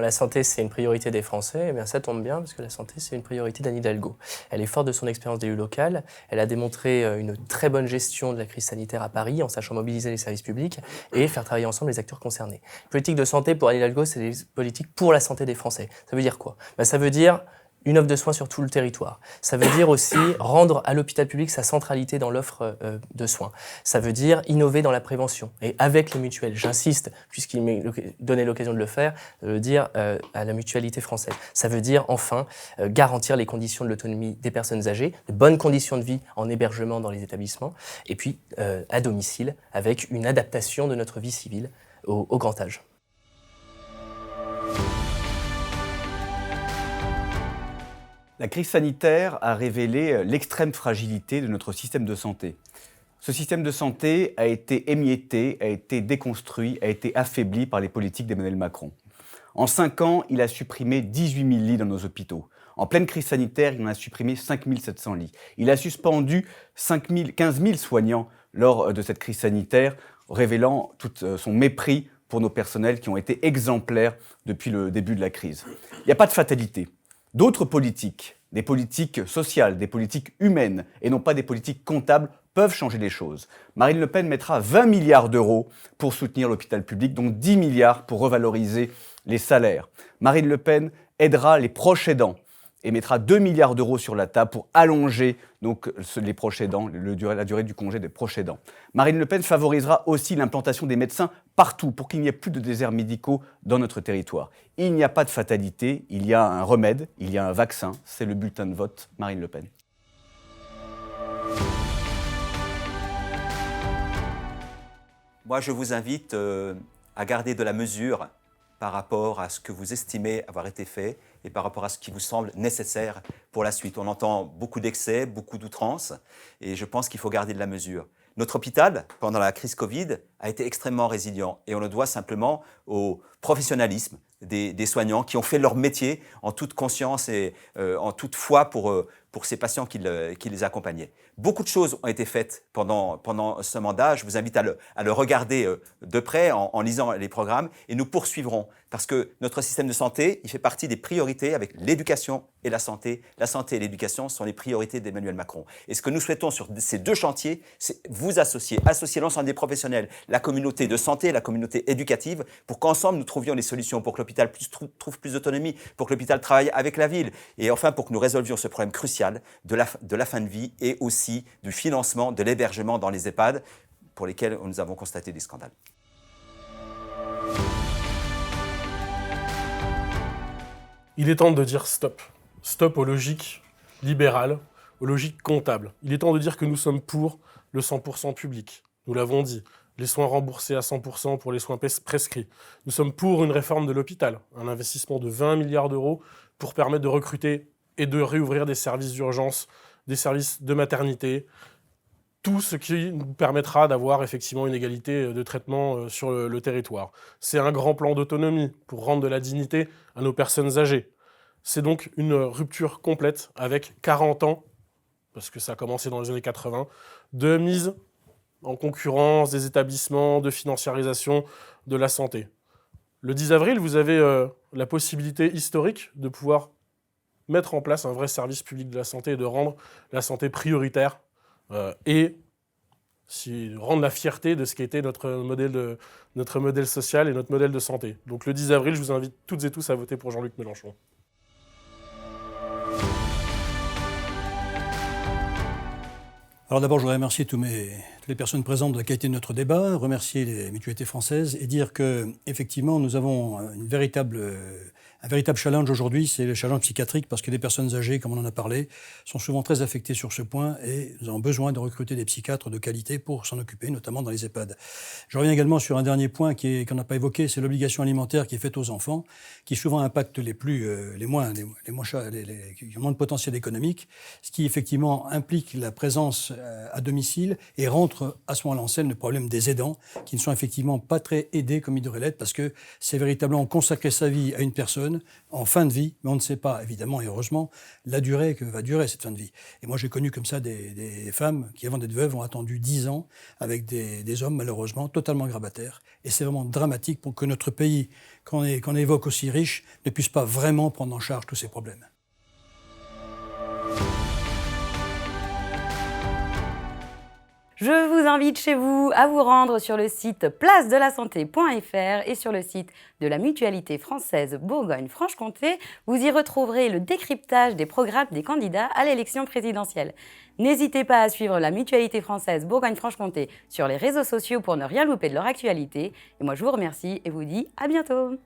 La santé, c'est une priorité des Français. Eh bien, ça tombe bien, parce que la santé, c'est une priorité d'Anne Hidalgo. Elle est forte de son expérience d'élue locale. Elle a démontré une très bonne gestion de la crise sanitaire à Paris, en sachant mobiliser les services publics et faire travailler ensemble les acteurs concernés. Politique de santé, pour Anne Hidalgo, c'est des politiques pour la santé des Français. Ça veut dire quoi? Ça veut dire une offre de soins sur tout le territoire. Ça veut dire aussi rendre à l'hôpital public sa centralité dans l'offre de soins. Ça veut dire innover dans la prévention. Et avec les mutuelles, j'insiste, puisqu'il m'est donné l'occasion de le faire, de le dire à la mutualité française. Ça veut dire enfin garantir les conditions de l'autonomie des personnes âgées, de bonnes conditions de vie en hébergement dans les établissements, et puis à domicile, avec une adaptation de notre vie civile au grand âge. La crise sanitaire a révélé l'extrême fragilité de notre système de santé. Ce système de santé a été émietté, a été déconstruit, a été affaibli par les politiques d'Emmanuel Macron. En 5 ans, il a supprimé 18 000 lits dans nos hôpitaux. En pleine crise sanitaire, il en a supprimé 5 700 lits. Il a suspendu 15 000 soignants lors de cette crise sanitaire, révélant tout son mépris pour nos personnels qui ont été exemplaires depuis le début de la crise. Il n'y a pas de fatalité. D'autres politiques, des politiques sociales, des politiques humaines, et non pas des politiques comptables, peuvent changer les choses. Marine Le Pen mettra 20 milliards d'euros pour soutenir l'hôpital public, dont 10 milliards pour revaloriser les salaires. Marine Le Pen aidera les proches aidants et mettra 2 milliards d'euros sur la table pour allonger les proches aidants, la durée du congé des proches aidants. Marine Le Pen favorisera aussi l'implantation des médecins partout pour qu'il n'y ait plus de déserts médicaux dans notre territoire. Il n'y a pas de fatalité, il y a un remède, il y a un vaccin, c'est le bulletin de vote Marine Le Pen. Moi, je vous invite à garder de la mesure par rapport à ce que vous estimez avoir été fait et par rapport à ce qui vous semble nécessaire pour la suite. On entend beaucoup d'excès, beaucoup d'outrances, et je pense qu'il faut garder de la mesure. Notre hôpital, pendant la crise Covid, a été extrêmement résilient, et on le doit simplement au professionnalisme des soignants qui ont fait leur métier en toute conscience et en toute foi pour ces patients qui les accompagnaient. Beaucoup de choses ont été faites pendant ce mandat. Je vous invite à le regarder de près en lisant les programmes, et nous poursuivrons parce que notre système de santé, il fait partie des priorités avec l'éducation et la santé. La santé et l'éducation sont les priorités d'Emmanuel Macron. Et ce que nous souhaitons sur ces 2 chantiers, c'est vous associer l'ensemble des professionnels, la communauté de santé, la communauté éducative, pour qu'ensemble nous trouvions des solutions pour que l'hôpital trouve plus d'autonomie, pour que l'hôpital travaille avec la ville, et enfin pour que nous résolvions ce problème crucial de la fin de vie et aussi du financement de l'hébergement dans les EHPAD pour lesquels nous avons constaté des scandales. Il est temps de dire stop. Stop aux logiques libérales, aux logiques comptables. Il est temps de dire que nous sommes pour le 100% public. Nous l'avons dit. Les soins remboursés à 100% pour les soins prescrits. Nous sommes pour une réforme de l'hôpital, un investissement de 20 milliards d'euros pour permettre de recruter et de réouvrir des services d'urgence, des services de maternité, tout ce qui nous permettra d'avoir effectivement une égalité de traitement sur le territoire. C'est un grand plan d'autonomie pour rendre de la dignité à nos personnes âgées. C'est donc une rupture complète avec 40 ans, parce que ça a commencé dans les années 80, de mise en concurrence des établissements, de financiarisation de la santé. Le 10 avril, vous avez la possibilité historique de pouvoir mettre en place un vrai service public de la santé et de rendre la santé prioritaire et rendre la fierté de ce qu'était notre modèle social et notre modèle de santé. Donc le 10 avril, je vous invite toutes et tous à voter pour Jean-Luc Mélenchon. Alors d'abord, je voudrais remercier toutes les personnes présentes de la qualité de notre débat, remercier les mutualités françaises et dire qu'effectivement, nous avons un véritable challenge aujourd'hui, c'est le challenge psychiatrique, parce que les personnes âgées, comme on en a parlé, sont souvent très affectées sur ce point et nous avons besoin de recruter des psychiatres de qualité pour s'en occuper, notamment dans les EHPAD. Je reviens également sur un dernier point qu'on n'a pas évoqué, c'est l'obligation alimentaire qui est faite aux enfants, qui souvent impacte les moins qui ont moins de potentiel économique, ce qui effectivement implique la présence à domicile et rentre à ce moment-là en scène le problème des aidants, qui ne sont effectivement pas très aidés comme ils devraient l'être, parce que c'est véritablement consacrer sa vie à une personne personnes en fin de vie, mais on ne sait pas, évidemment et heureusement, la durée que va durer cette fin de vie. Et moi, j'ai connu comme ça des femmes qui, avant d'être veuves, ont attendu 10 ans avec des hommes, malheureusement, totalement grabataires. Et c'est vraiment dramatique pour que notre pays, qu'on évoque aussi riche, ne puisse pas vraiment prendre en charge tous ces problèmes. Je vous invite chez vous à vous rendre sur le site placedelasante.fr et sur le site de la Mutualité française Bourgogne-Franche-Comté. Vous y retrouverez le décryptage des programmes des candidats à l'élection présidentielle. N'hésitez pas à suivre la Mutualité française Bourgogne-Franche-Comté sur les réseaux sociaux pour ne rien louper de leur actualité. Et moi, je vous remercie et vous dis à bientôt.